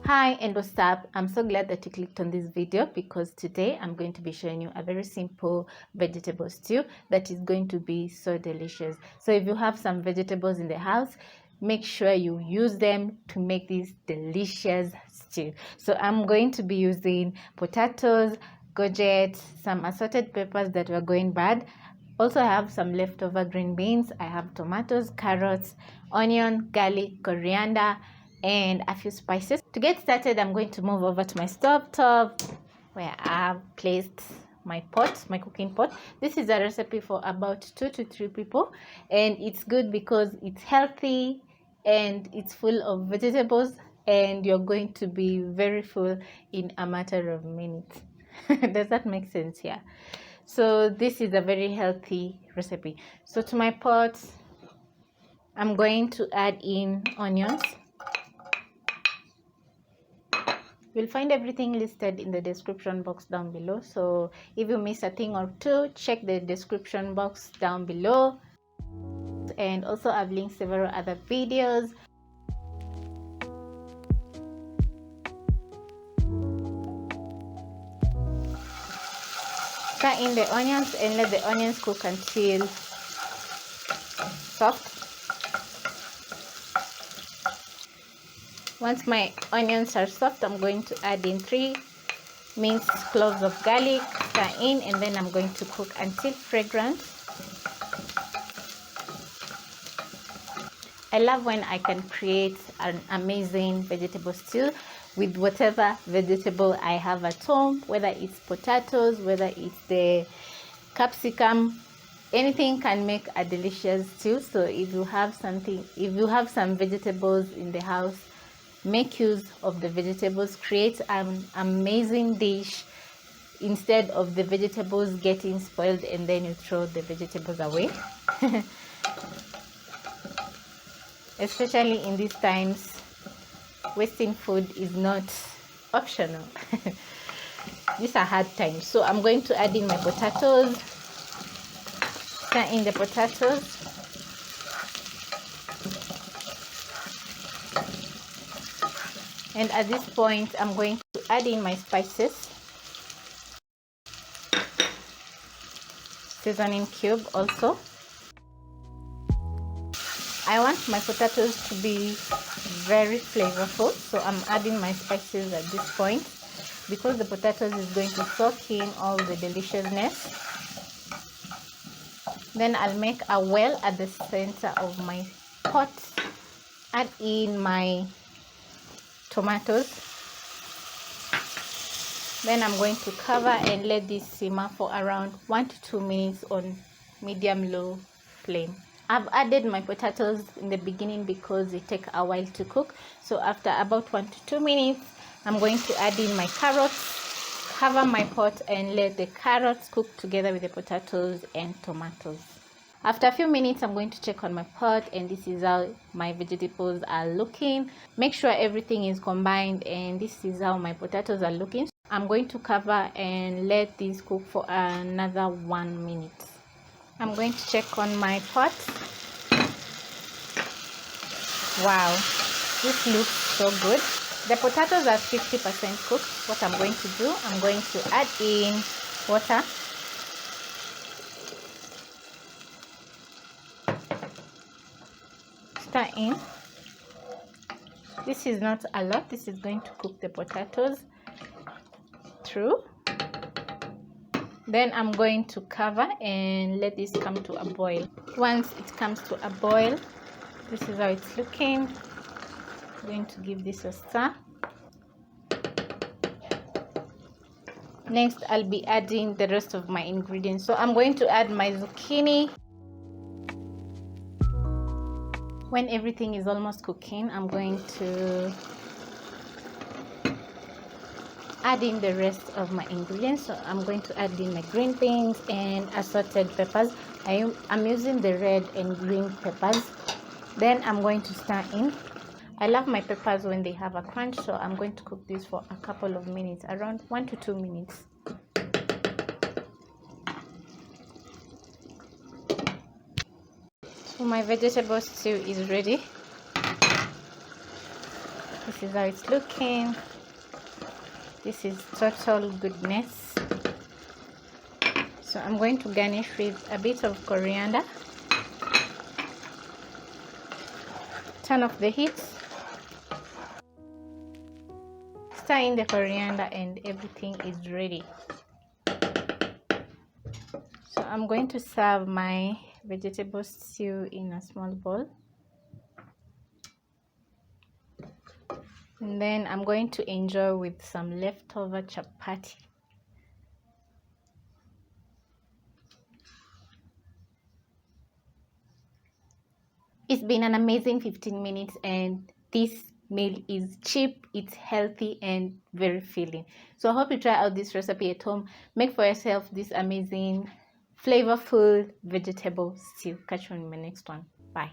Hi and what's up? I'm so glad that you clicked on this video because today I'm going to be showing you a very simple vegetable stew that is going to be so delicious. So if you have some vegetables in the house, make sure you use them to make this delicious stew. So I'm going to be using potatoes, courgettes, some assorted peppers that were going bad. Also, I have some leftover green beans. I have tomatoes, carrots, onion, garlic, coriander, and a few spices. To get started, I'm going to move over to my stove top where I have placed my pot, my cooking pot. This is a recipe for about 2 to 3 people, and it's good because it's healthy and it's full of vegetables, and you're going to be very full in a matter of minutes. Does that make sense? Yeah. So this is a very healthy recipe. So to my pot, I'm going to add in onions. You'll find everything listed in the description box down below. So if you miss a thing or two, check the description box down below. And also I've linked several other videos. Stir in the onions and let the onions cook until soft. Once my onions are soft, I'm going to add in 3 minced cloves of garlic, stir in, and then I'm going to cook until fragrant. I love when I can create an amazing vegetable stew with whatever vegetable I have at home, whether it's potatoes, whether it's the capsicum, anything can make a delicious stew. So if you have some vegetables in the house, make use of the vegetables, create an amazing dish instead of the vegetables getting spoiled and then you throw the vegetables away. Especially in these times, wasting food is not optional. These are hard times. So I'm going to add in my potatoes, stir in the potatoes. And at this point, I'm going to add in my spices, seasoning cube also. I want my potatoes to be very flavorful, so I'm adding my spices at this point because the potatoes is going to soak in all the deliciousness. Then I'll make a well at the center of my pot, add in my tomatoes. Then I'm going to cover and let this simmer for around 1 to 2 minutes on medium-low flame. I've added my potatoes in the beginning because they take a while to cook. So after about 1 to 2 minutes, I'm going to add in my carrots, cover my pot and let the carrots cook together with the potatoes and tomatoes. After a few minutes, I'm going to check on my pot, and this is how my vegetables are looking. Make sure everything is combined, and this is how my potatoes are looking. I'm going to cover and let this cook for another 1 minute. I'm going to check on my pot. Wow, this looks so good. The potatoes are 50% cooked. What I'm going to do, I'm going to add in water. Stir in. This is not a lot. This is going to cook the potatoes through. Then I'm going to cover and let this come to a boil. Once it comes to a boil, this is how it's looking. I'm going to give this a stir. Next, I'll be adding the rest of my ingredients. So I'm going to add my zucchini. When everything is almost cooking, I'm going to add in the rest of my ingredients. So I'm going to add in my green beans and assorted peppers. I'm using the red and green peppers. Then I'm going to stir in. I love my peppers when they have a crunch, so I'm going to cook this for a couple of minutes, around 1 to 2 minutes. So my vegetable stew is ready. This This is how it's looking. This is total goodness. So I'm going to garnish with a bit of coriander. Turn off the heat. Stir in the coriander and everything is ready. So I'm going to serve my vegetable stew in a small bowl. And then I'm going to enjoy with some leftover chapati. It's been an amazing 15 minutes and this meal is cheap, it's healthy and very filling. So I hope you try out this recipe at home. Make for yourself this amazing, flavorful vegetable stew. Catch you on my next one. Bye.